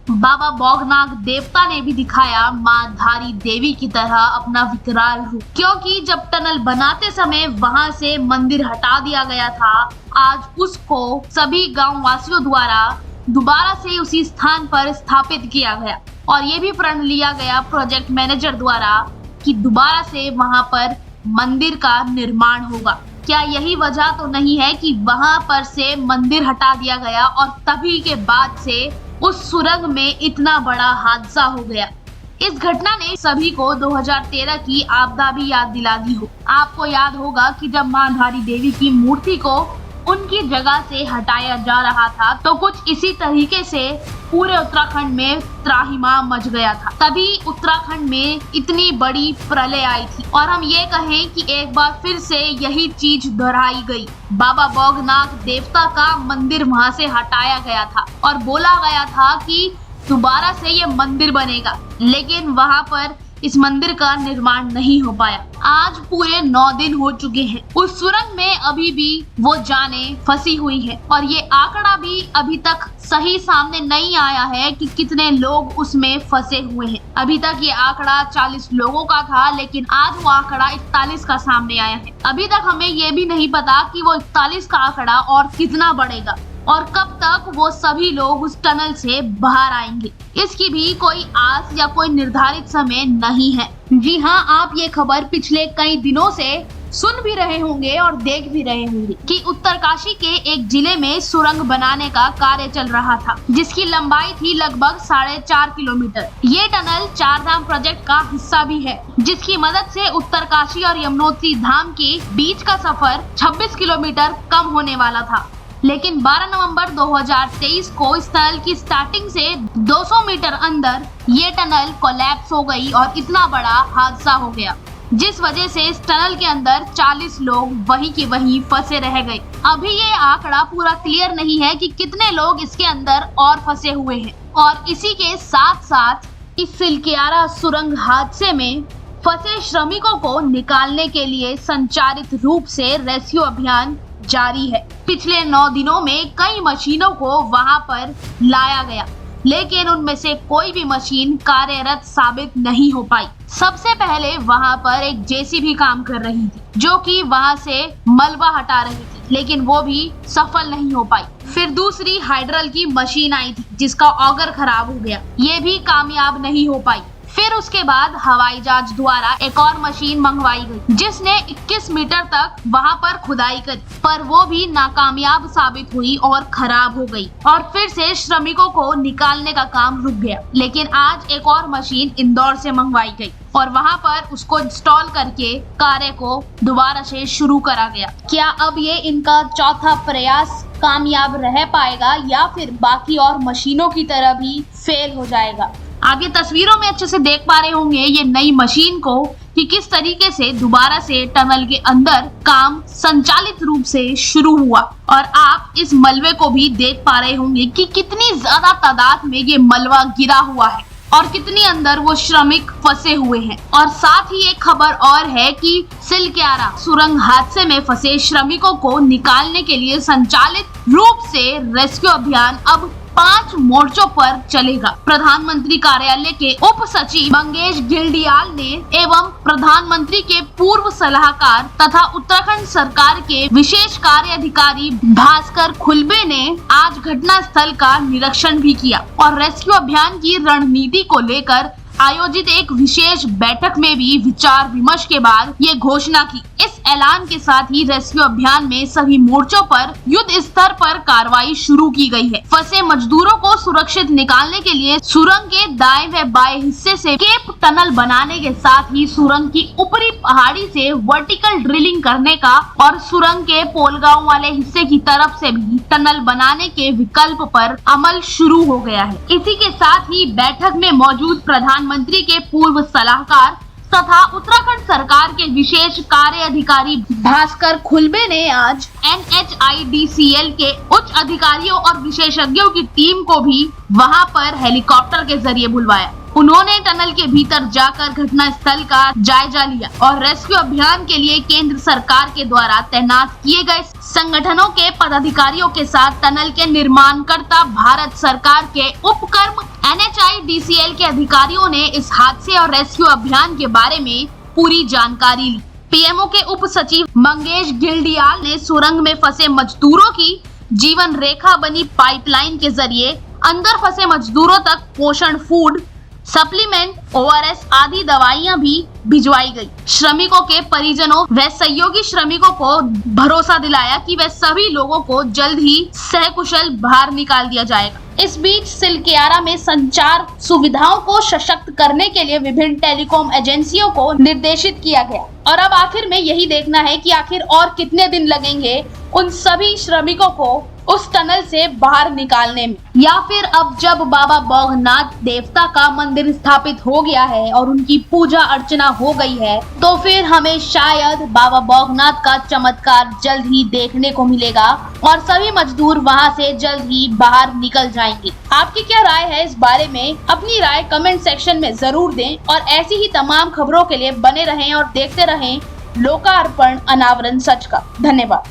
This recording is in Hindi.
बाबा बौगनाग देवता ने भी दिखाया मां धारी देवी की तरह अपना विकराल रूप, क्योंकि जब टनल बनाते समय वहां से मंदिर हटा दिया गया था, आज उसको सभी गांव वासियों द्वारा दोबारा से उसी स्थान पर स्थापित किया गया और ये भी प्रण लिया गया प्रोजेक्ट मैनेजर द्वारा कि दोबारा से वहां पर मंदिर का निर्माण होगा। क्या यही वजह तो नहीं है कि वहां पर से मंदिर हटा दिया गया और तभी के बाद से उस सुरंग में इतना बड़ा हादसा हो गया। इस घटना ने सभी को 2013 की आपदा भी याद दिला दी हो। आपको याद होगा कि जब मां धारी देवी की मूर्ति को उनकी जगह से हटाया जा रहा था तो कुछ इसी तरीके से पूरे उत्तराखंड में त्राहिमाम मच गया था। तभी उत्तराखंड में इतनी बड़ी प्रलय आई थी और हम ये कहें कि एक बार फिर से यही चीज दोहराई गई। बाबा बौगनाग देवता का मंदिर वहां से हटाया गया था और बोला गया था कि दोबारा से ये मंदिर बनेगा, लेकिन वहां पर इस मंदिर का निर्माण नहीं हो पाया। आज पूरे 9 दिन हो चुके हैं। उस सुरंग में अभी भी वो जानें फंसी हुई है और ये आंकड़ा भी अभी तक सही सामने नहीं आया है कि कितने लोग उसमें फंसे हुए हैं। अभी तक ये आंकड़ा 40 लोगों का था, लेकिन आज वो आंकड़ा 41 का सामने आया है। अभी तक हमें ये भी नहीं पता कि वो 41 का आंकड़ा और कितना बढ़ेगा और कब तक वो सभी लोग उस टनल से बाहर आएंगे। इसकी भी कोई आस या कोई निर्धारित समय नहीं है। जी हाँ, आप ये खबर पिछले कई दिनों से सुन भी रहे होंगे और देख भी रहे होंगे कि उत्तरकाशी के एक जिले में सुरंग बनाने का कार्य चल रहा था, जिसकी लंबाई थी लगभग 4.5 किलोमीटर। ये टनल 4 धाम प्रोजेक्ट का हिस्सा भी है, जिसकी मदद से उत्तरकाशी और यमुनोत्री धाम के बीच का सफर 26 किलोमीटर कम होने वाला था। लेकिन 12 नवंबर 2023 को इस टनल की स्टार्टिंग से 200 मीटर अंदर ये टनल कोलैप्स हो गई और इतना बड़ा हादसा हो गया, जिस वजह से इस टनल के अंदर 40 लोग वहीं के वहीं फंसे रह गए। अभी ये आंकड़ा पूरा क्लियर नहीं है कि कितने लोग इसके अंदर और फंसे हुए हैं और इसी के साथ साथ इस सिलकियारा सुरंग हादसे में फंसे श्रमिकों को निकालने के लिए संचालित रूप से रेस्क्यू अभियान जारी है। पिछले 9 दिनों में कई मशीनों को वहां पर लाया गया, लेकिन उनमें से कोई भी मशीन कार्यरत साबित नहीं हो पाई। सबसे पहले वहां पर एक जेसीबी काम कर रही थी, जो कि वहां से मलबा हटा रही थी, लेकिन वो भी सफल नहीं हो पाई। फिर दूसरी हाइड्रल की मशीन आई थी, जिसका ऑगर खराब हो गया, ये भी कामयाब नहीं हो पाई। फिर उसके बाद हवाई जहाज द्वारा एक और मशीन मंगवाई गई, जिसने 21 मीटर तक वहां पर खुदाई करी, पर वो भी नाकामयाब साबित हुई और खराब हो गई और फिर से श्रमिकों को निकालने का काम रुक गया। लेकिन आज एक और मशीन इंदौर से मंगवाई गई और वहां पर उसको इंस्टॉल करके कार्य को दोबारा से शुरू करा गया। क्या अब ये इनका चौथा प्रयास कामयाब रह पाएगा या फिर बाकी और मशीनों की तरह भी फेल हो जाएगा? आप ये तस्वीरों में अच्छे से देख पा रहे होंगे ये नई मशीन को कि किस तरीके से दोबारा से टनल के अंदर काम संचालित रूप से शुरू हुआ और आप इस मलबे को भी देख पा रहे होंगे कि कितनी ज्यादा तादाद में ये मलबा गिरा हुआ है और कितनी अंदर वो श्रमिक फंसे हुए हैं। और साथ ही एक खबर और है कि सिलकियारा सुरंग हादसे में फंसे श्रमिकों को निकालने के लिए संचालित रूप से रेस्क्यू अभियान अब 5 मोर्चों पर चलेगा। प्रधानमंत्री कार्यालय के उप सचिव मंगेश घिल्डियाल ने एवं प्रधानमंत्री के पूर्व सलाहकार तथा उत्तराखंड सरकार के विशेष कार्य अधिकारी भास्कर खुलबे ने आज घटना स्थल का निरीक्षण भी किया और रेस्क्यू अभियान की रणनीति को लेकर आयोजित एक विशेष बैठक में भी विचार विमर्श के बाद ये घोषणा की। इस ऐलान के साथ ही रेस्क्यू अभियान में सभी मोर्चों पर युद्ध स्तर पर कार्रवाई शुरू की गई है। फंसे मजदूरों को सुरक्षित निकालने के लिए सुरंग के दाएं व बाएं हिस्से से केप टनल बनाने के साथ ही सुरंग की ऊपरी पहाड़ी से वर्टिकल ड्रिलिंग करने का और सुरंग के पोलगांव वाले हिस्से की तरफ से भी टनल बनाने के विकल्प पर अमल शुरू हो गया है। इसी के साथ ही बैठक में मौजूद प्रधानमंत्री के पूर्व सलाहकार तथा उत्तराखंड सरकार के विशेष कार्य अधिकारी भास्कर खुलबे ने आज NHIDCL के उच्च अधिकारियों और विशेषज्ञों की टीम को भी वहां पर हेलीकॉप्टर के जरिए बुलवाया उन्होंने टनल के भीतर जाकर घटना स्थल का जायजा लिया और रेस्क्यू अभियान के लिए केंद्र सरकार के द्वारा तैनात किए गए संगठनों के पदाधिकारियों के साथ टनल के निर्माणकर्ता भारत सरकार के उपक्रम NHIDCL के अधिकारियों ने इस हादसे और रेस्क्यू अभियान के बारे में पूरी जानकारी ली। पीएमओ के उप सचिव मंगेश घिल्डियाल ने सुरंग में फंसे मजदूरों की जीवन रेखा बनी पाइपलाइन के जरिए अंदर फंसे मजदूरों तक पोषण फूड, सप्लीमेंट, ORS आदि दवाइयां भी भिजवाई गई। श्रमिकों के परिजनों व सहयोगी श्रमिकों को भरोसा दिलाया कि वे सभी लोगों को जल्द ही सकुशल बाहर निकाल दिया जाएगा। इस बीच सिलकियारा में संचार सुविधाओं को सशक्त करने के लिए विभिन्न टेलीकॉम एजेंसियों को निर्देशित किया गया और अब आखिर में यही देखना है कि आखिर और कितने दिन लगेंगे उन सभी श्रमिकों को उस टनल से बाहर निकालने में, या फिर अब जब बाबा बौगनाथ देवता का मंदिर स्थापित हो गया है और उनकी पूजा अर्चना हो गई है, तो फिर हमें शायद बाबा बौगनाथ का चमत्कार जल्द ही देखने को मिलेगा और सभी मजदूर वहां से जल्द ही बाहर निकल जाएंगे। आपकी क्या राय है इस बारे में? अपनी राय कमेंट सेक्शन में जरूर दें और ऐसी ही तमाम खबरों के लिए बने रहें और देखते रहें लोकार्पण अनावरण सच का। धन्यवाद।